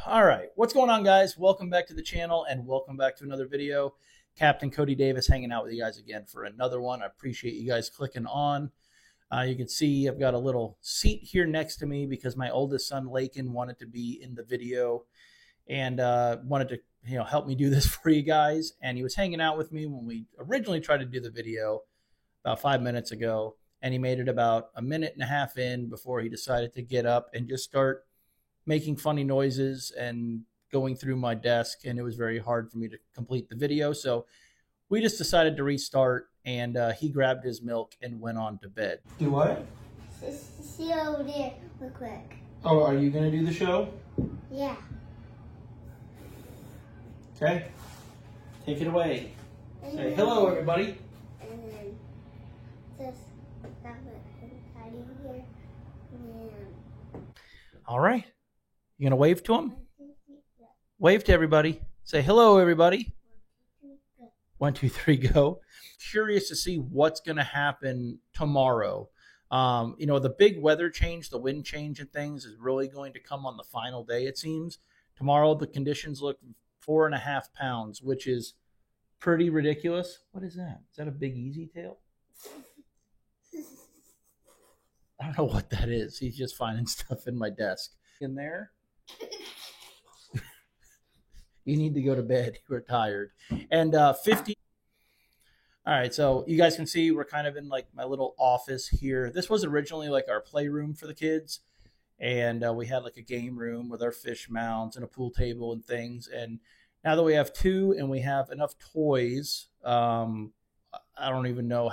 All right, what's going on, guys? Welcome back to the channel and welcome back to another video. Captain Cody Davis hanging out with you guys again for another one. I appreciate you guys clicking on. You can see I've got a little seat here next to me because my oldest son, Lakin, wanted to be in the video and wanted to help me do this for you guys. And he was hanging out with me when we originally tried to do the video about 5 minutes ago. And he made it about a minute and a half in before he decided to get up and just start making funny noises and going through my desk, and it was very hard for me to complete the video. So we just decided to restart, and he grabbed his milk and went on to bed. Do what? See over there real quick. Oh, are you going to do the show? Yeah. Okay. Take it away. Say hello, everybody. And then just that inside of here. And All right. You going to wave to him? Wave to everybody. Say hello, everybody. 1, 2, 3, go. Curious to see what's going to happen tomorrow. The big weather change, the wind change and things is really going to come on the final day, it seems. Tomorrow, the conditions look 4.5 pounds, which is pretty ridiculous. What is that? Is that a big easy tail? I don't know what that is. He's just finding stuff in my desk. In there. You need to go to bed. You are tired. And 50. All right, so you guys can see we're kind of in like my little office here. This was originally like our playroom for the kids. And we had like a game room with our fish mounts and a pool table and things. And now that we have 2 and we have enough toys, I don't even know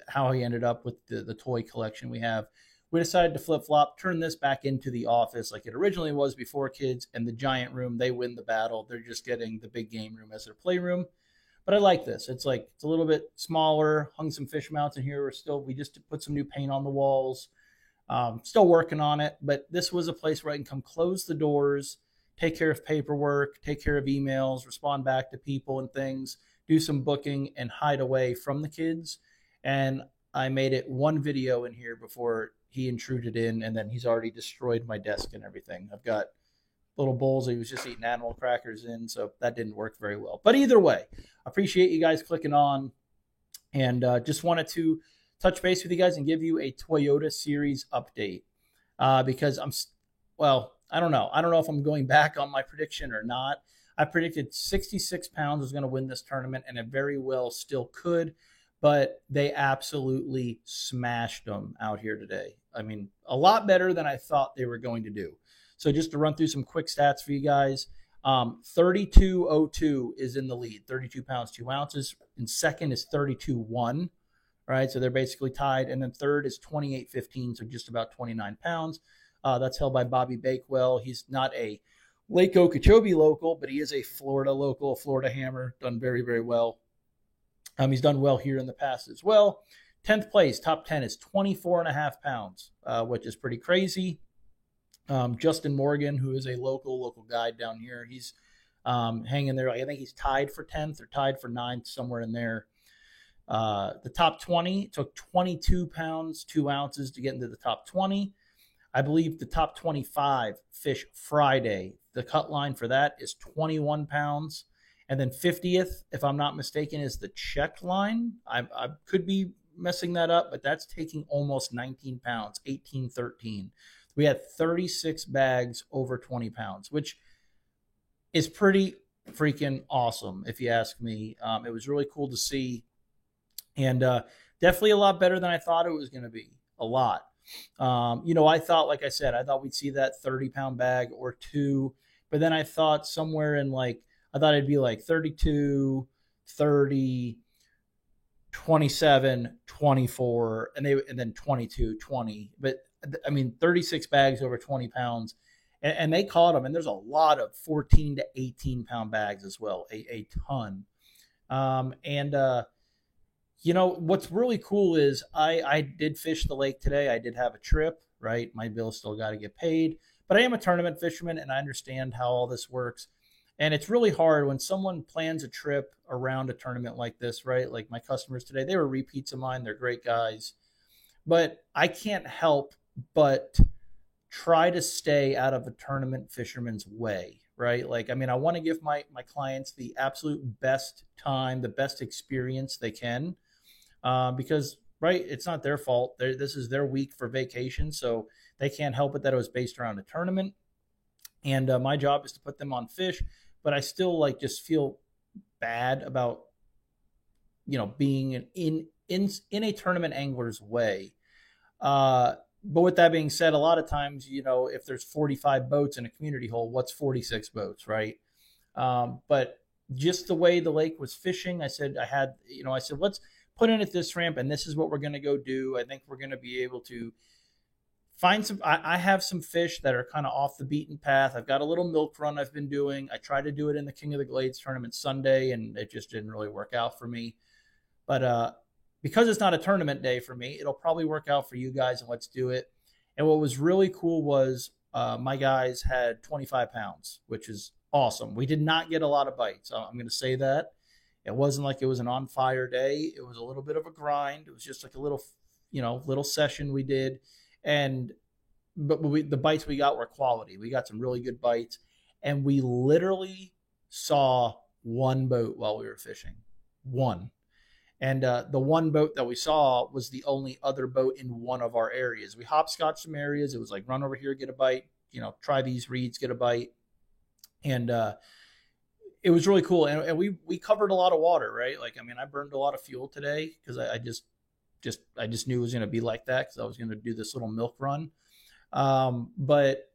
how he ended up with the toy collection we have. We decided to flip-flop, turn this back into the office like it originally was before kids, and the giant room, they win the battle. They're just getting the big game room as their playroom. But I like this. It's a little bit smaller, hung some fish mounts in here. We just put some new paint on the walls. Still working on it, but this was a place where I can come close the doors, take care of paperwork, take care of emails, respond back to people and things, do some booking, and hide away from the kids. And I made it one video in here before he intruded in, and then he's already destroyed my desk and everything. I've got little bowls he was just eating animal crackers in, so that didn't work very well. But either way, appreciate you guys clicking on, and just wanted to touch base with you guys and give you a Toyota Series update because I don't know. I don't know if I'm going back on my prediction or not. I predicted 66 pounds was going to win this tournament, and it very well still could. But they absolutely smashed them out here today. I mean, a lot better than I thought they were going to do. So just to run through some quick stats for you guys, 32.02 is in the lead, 32 pounds, 2 ounces. And second is 32.1, all right? So they're basically tied. And then third is 28.15, so just about 29 pounds. That's held by Bobby Bakewell. He's not a Lake Okeechobee local, but he is a Florida local, a Florida hammer, done very, very well. He's done well here in the past as well. 10th place, top 10 is 24.5 pounds, which is pretty crazy. Justin Morgan, who is a local guide down here, he's hanging there. I think he's tied for 10th or tied for 9th, somewhere in there. The top 20 took 22 pounds, 2 ounces to get into the top 20. I believe the top 25 fish Friday. The cut line for that is 21 pounds. And then 50th, if I'm not mistaken, is the check line. I could be messing that up, but that's taking almost 19 pounds, 18.13. We had 36 bags over 20 pounds, which is pretty freaking awesome, if you ask me. It was really cool to see, and definitely a lot better than I thought it was going to be, a lot. I thought, like I said, I thought we'd see that 30-pound bag or 2, but then I thought somewhere in I thought it'd be like 32, 30, 27, 24, and then 22, 20. But I mean, 36 bags over 20 pounds, and they caught them. And there's a lot of 14 to 18 pound bags as well, a ton. What's really cool is I did fish the lake today. I did have a trip, right? My bill's still got to get paid, but I am a tournament fisherman, and I understand how all this works. And it's really hard when someone plans a trip around a tournament like this, right? Like my customers today, they were repeats of mine. They're great guys. But I can't help but try to stay out of a tournament fisherman's way, right? Like, I mean, I want to give my clients the absolute best time, the best experience they can, because, right, it's not their fault. This is their week for vacation, so they can't help it that it was based around a tournament. And my job is to put them on fish, but I still like just feel bad about being in a tournament angler's way. But with that being said, a lot of times, if there's 45 boats in a community hole, what's 46 boats, right? But just the way the lake was fishing, I said, let's put in at this ramp, and this is what we're going to go do. I think we're going to be able to find some. I have some fish that are kind of off the beaten path. I've got a little milk run I've been doing. I tried to do it in the King of the Glades tournament Sunday, and it just didn't really work out for me. But because it's not a tournament day for me, it'll probably work out for you guys, and let's do it. And what was really cool was my guys had 25 pounds, which is awesome. We did not get a lot of bites. I'm going to say that. It wasn't like it was an on fire day. It was a little bit of a grind. It was just like a little session we did. But the bites we got were quality. We got some really good bites, and we literally saw one boat while we were fishing. One. And the one boat that we saw was the only other boat in one of our areas. We hopscotched some areas. It was like, run over here, get a bite, try these reeds, get a bite. And it was really cool. And we covered a lot of water, right? Like, I mean, I burned a lot of fuel today because I just knew it was going to be like that because I was going to do this little milk run. But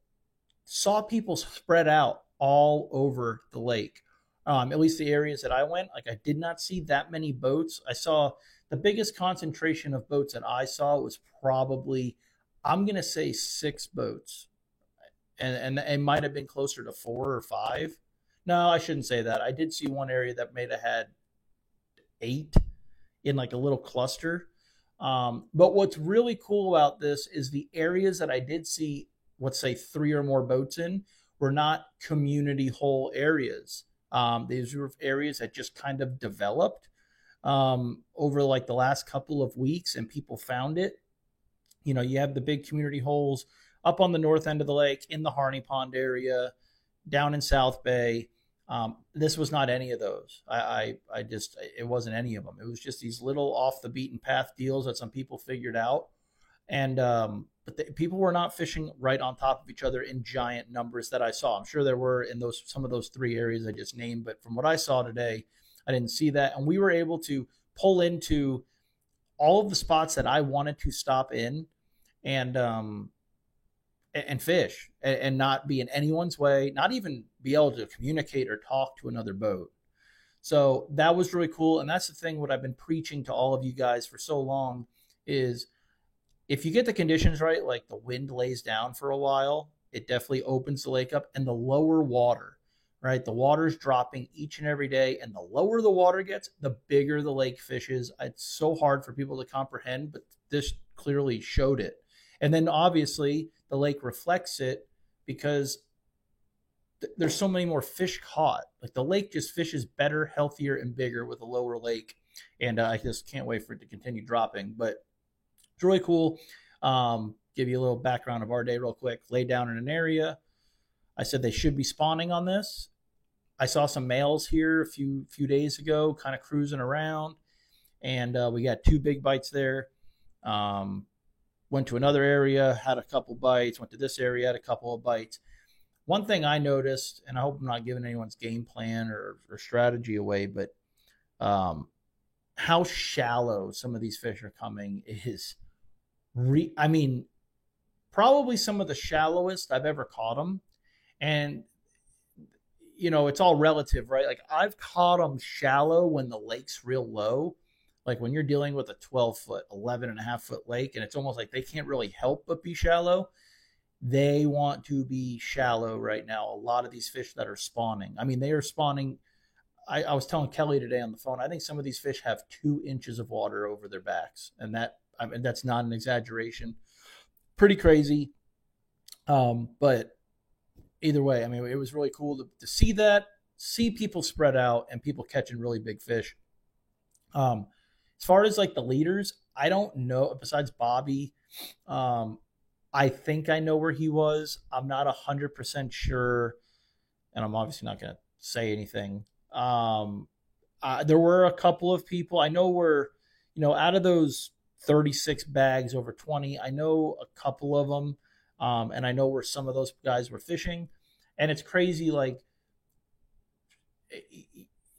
saw people spread out all over the lake. At least the areas that I went, like, I did not see that many boats. I saw the biggest concentration of boats that I saw was probably, I'm going to say 6 boats. And it might have been closer to 4 or 5. No, I shouldn't say that. I did see one area that may have had 8 in like a little cluster. But what's really cool about this is the areas that I did see, let's say 3 or more boats in, were not community hole areas. These were areas that just kind of developed over like the last couple of weeks, and people found it. You have the big community holes up on the north end of the lake, in the Harney Pond area, down in South Bay. This was not any of those. It wasn't any of them. It was just these little off the beaten path deals that some people figured out. And but people were not fishing right on top of each other in giant numbers that I saw. I'm sure there were in some of those 3 areas I just named, but from what I saw today, I didn't see that. And we were able to pull into all of the spots that I wanted to stop in and fish and not be in anyone's way, not even be able to communicate or talk to another boat. So that was really cool. And that's the thing, what I've been preaching to all of you guys for so long is, if you get the conditions right, like the wind lays down for a while, it definitely opens the lake up. And the lower water, right? The water's dropping each and every day. And the lower the water gets, the bigger the lake fish is. It's so hard for people to comprehend, but this clearly showed it. And then obviously the lake reflects it because there's so many more fish caught. Like, the lake just fishes better, healthier, and bigger with a lower lake. And I just can't wait for it to continue dropping. But it's really cool. Give you a little background of our day real quick. Laid down in an area. I said they should be spawning on this. I saw some males here a few days ago, kind of cruising around, and we got 2 big bites there. Went to another area, had a couple bites. Went to this area, had a couple of bites. One thing I noticed, and I hope I'm not giving anyone's game plan or strategy away, but how shallow some of these fish are coming is, probably some of the shallowest I've ever caught them. And, it's all relative, right? Like, I've caught them shallow when the lake's real low. Like, when you're dealing with a 12-foot, 11.5-foot lake, and it's almost like they can't really help but be shallow. They want to be shallow right now. A lot of these fish that are spawning, they are spawning. I was telling Kelly today on the phone, I think some of these fish have 2 inches of water over their backs. And that's not an exaggeration. Pretty crazy. But either way, it was really cool to see that, see people spread out and people catching really big fish. As far as like the leaders, I don't know, besides Bobby, I think I know where he was. I'm not 100% sure, and I'm obviously not going to say anything. There were a couple of people I know were, out of those 36 bags over 20, I know a couple of them, and I know where some of those guys were fishing, and it's crazy. Like,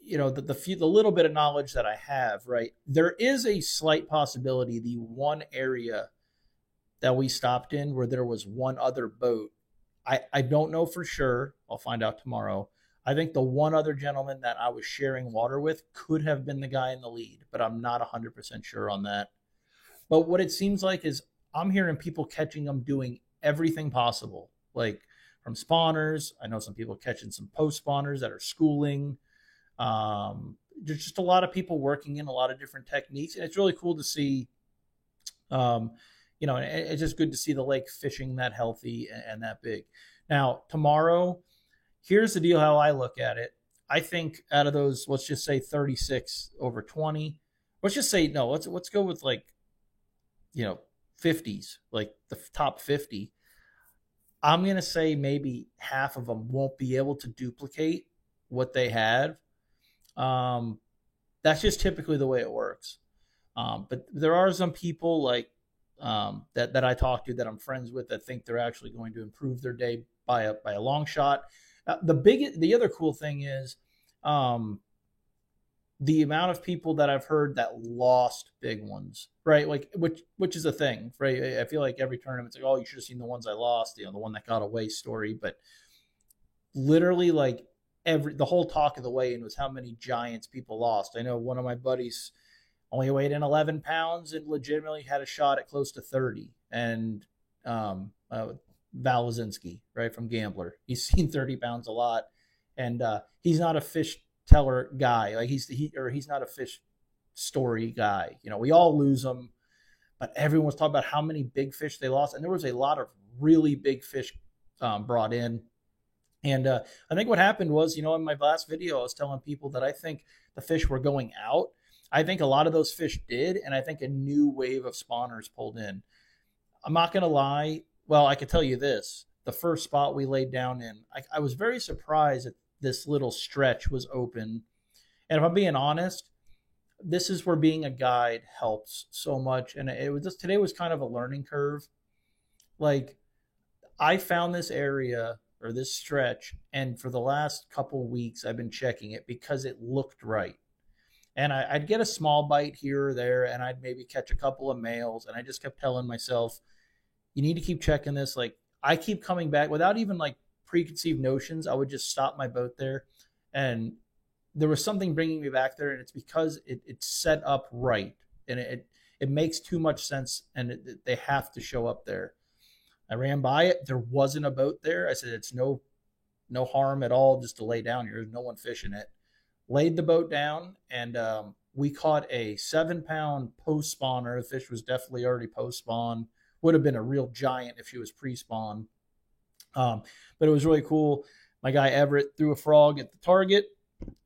the little bit of knowledge that I have, right? There is a slight possibility the one area that we stopped in where there was one other boat. I don't know for sure. I'll find out tomorrow. I think the one other gentleman that I was sharing water with could have been the guy in the lead, but I'm not 100% sure on that. But what it seems like is I'm hearing people catching them doing everything possible, like from spawners. I know some people catching some post spawners that are schooling. There's just a lot of people working in a lot of different techniques, and it's really cool to see. It's just good to see the lake fishing that healthy and that big. Now, tomorrow, here's the deal how I look at it. I think out of those, let's just say 36 over 20. Let's just say, no, let's go with 50s, like the top 50. I'm going to say maybe half of them won't be able to duplicate what they had. That's just typically the way it works. But there are some people that I talk to that I'm friends with that think they're actually going to improve their day by a long shot. The other cool thing is the amount of people that I've heard that lost big ones, right? Like which is a thing, right? I feel like every tournament's like, oh, you should have seen the ones I lost, the one that got away story. But literally, like the whole talk of the weigh-in was how many giants people lost. I know one of my buddies only weighed in 11 pounds and legitimately had a shot at close to 30. And Val Lazinski, right, from Gambler. He's seen 30 pounds a lot. And he's not a fish teller guy. Like he's not a fish story guy. We all lose them, but everyone was talking about how many big fish they lost. And there was a lot of really big fish brought in. And I think what happened was, in my last video, I was telling people that I think the fish were going out. I think a lot of those fish did, and I think a new wave of spawners pulled in. I'm not going to lie. Well, I can tell you this. The first spot we laid down in, I was very surprised that this little stretch was open. And if I'm being honest, this is where being a guide helps so much. And today was kind of a learning curve. Like, I found this area or this stretch, and for the last couple weeks, I've been checking it because it looked right. And I'd get a small bite here or there, and I'd maybe catch a couple of males. And I just kept telling myself, you need to keep checking this. Like, I keep coming back without even preconceived notions. I would just stop my boat there. And there was something bringing me back there. And it's because it's set up right. And it makes too much sense. And they have to show up there. I ran by it. There wasn't a boat there. I said, it's no harm at all just to lay down here. There's no one fishing it. Laid the boat down, and we caught a 7-pound post spawner. The fish was definitely already post spawn. Would have been a real giant if she was pre spawn. But it was really cool. My guy Everett threw a frog at the target.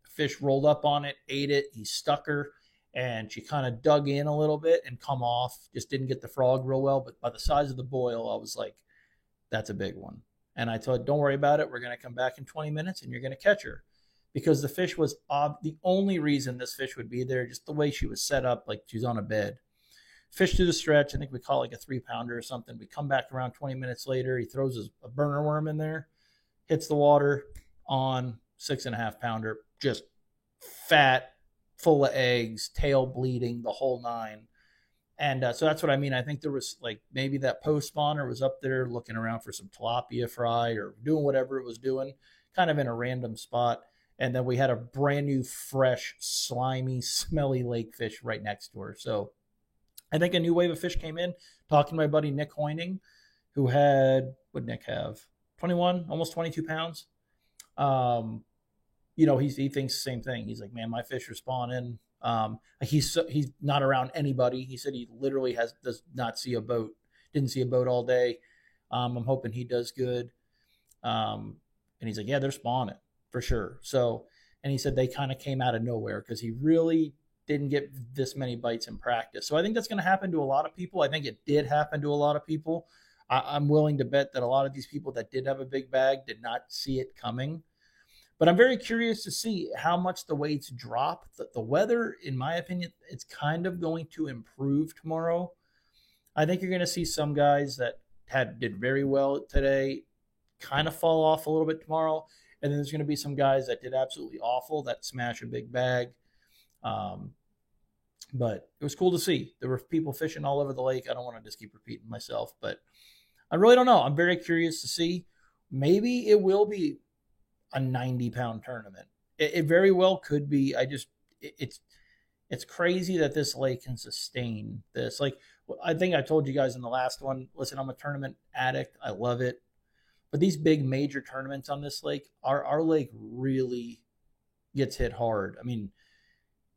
Fish rolled up on it, ate it. He stuck her, and she kind of dug in a little bit and come off. Just didn't get the frog real well. But by the size of the boil, I was like, that's a big one. And I told her, don't worry about it. We're going to come back in 20 minutes, and you're going to catch her. Because the fish was the only reason this fish would be there, just the way she was set up, like she's on a bed. Fish through the stretch, I think we call it like a 3-pounder or something. We come back around 20 minutes later. He throws a burner worm in there, hits the water on 6.5-pounder, just fat, full of eggs, tail bleeding, the whole nine. And so that's what I mean. I think there was maybe that post spawner was up there looking around for some tilapia fry or doing whatever it was doing, kind of in a random spot. And then we had a brand new, fresh, slimy, smelly lake fish right next to her. So I think a new wave of fish came in. Talking to my buddy Nick Hoining, who had, what did Nick have? 21, almost 22 pounds. He thinks the same thing. He's like, man, my fish are spawning. He's not around anybody. He said he literally does not see a boat. Didn't see a boat all day. I'm hoping he does good. And he's like, yeah, they're spawning. For sure. So, and he said they kind of came out of nowhere because he really didn't get this many bites in practice. So I think that's going to happen to a lot of people. I think it did happen to a lot of people. I'm willing to bet that a lot of these people that did have a big bag did not see it coming. But I'm very curious to see how much the weights drop. The weather, in my opinion, it's kind of going to improve tomorrow. I think you're going to see some guys that did very well today kind of fall off a little bit tomorrow. And then there's going to be some guys that did absolutely awful that smash a big bag. But it was cool to see. There were people fishing all over the lake. I don't want to just keep repeating myself, but I really don't know. I'm very curious to see. Maybe it will be a 90-pound tournament. It very well could be. It's crazy that this lake can sustain this. Like, I think I told you guys in the last one, listen, I'm a tournament addict. I love it. But these big major tournaments on this lake, our lake really gets hit hard. I mean,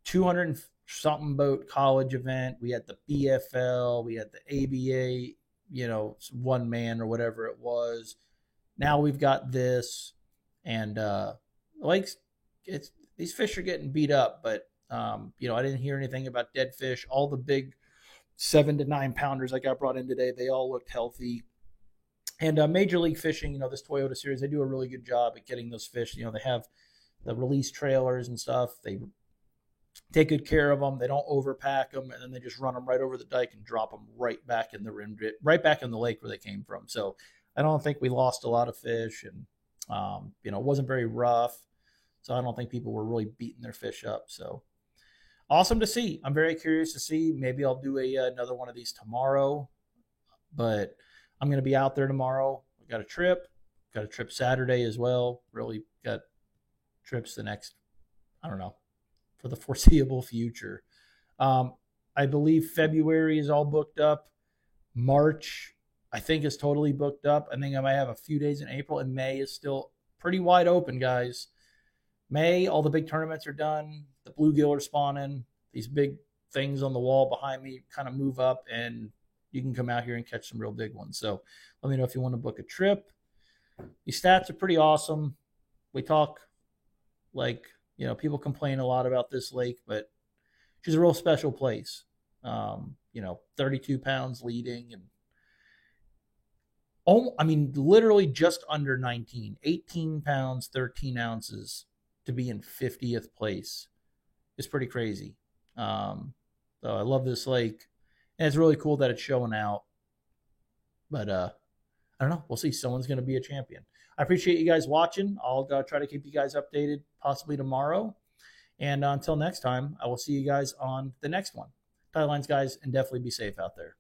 200 something boat college event. We had the BFL, we had the ABA, one man or whatever it was. Now we've got this, and lakes. These fish are getting beat up, but I didn't hear anything about dead fish. All the big 7 to 9 pounders I got brought in today, they all looked healthy. And Major League Fishing, this Toyota Series, they do a really good job at getting those fish. They have the release trailers and stuff. They take good care of them. They don't overpack them, and then they just run them right over the dike and drop them right back in right back in the lake where they came from. So I don't think we lost a lot of fish, and it wasn't very rough. So I don't think people were really beating their fish up. So awesome to see. I'm very curious to see. Maybe I'll do another one of these tomorrow, but I'm going to be out there tomorrow. I got a trip Saturday as well. Really got trips the next, I don't know, for the foreseeable future. I believe February is all booked up. March, I think, is totally booked up. I think I might have a few days in April, and May is still pretty wide open, guys. May, all the big tournaments are done. The bluegill are spawning. These big things on the wall behind me kind of move up, and you can come out here and catch some real big ones. So let me know if you want to book a trip. These stats are pretty awesome. We talk people complain a lot about this lake, but she's a real special place. 32 pounds leading, and literally just under 19, 18 pounds, 13 ounces to be in 50th place is pretty crazy. So I love this lake, and it's really cool that it's showing out. But I don't know. We'll see. Someone's going to be a champion. I appreciate you guys watching. I'll try to keep you guys updated possibly tomorrow. And until next time, I will see you guys on the next one. Tight lines, guys, and definitely be safe out there.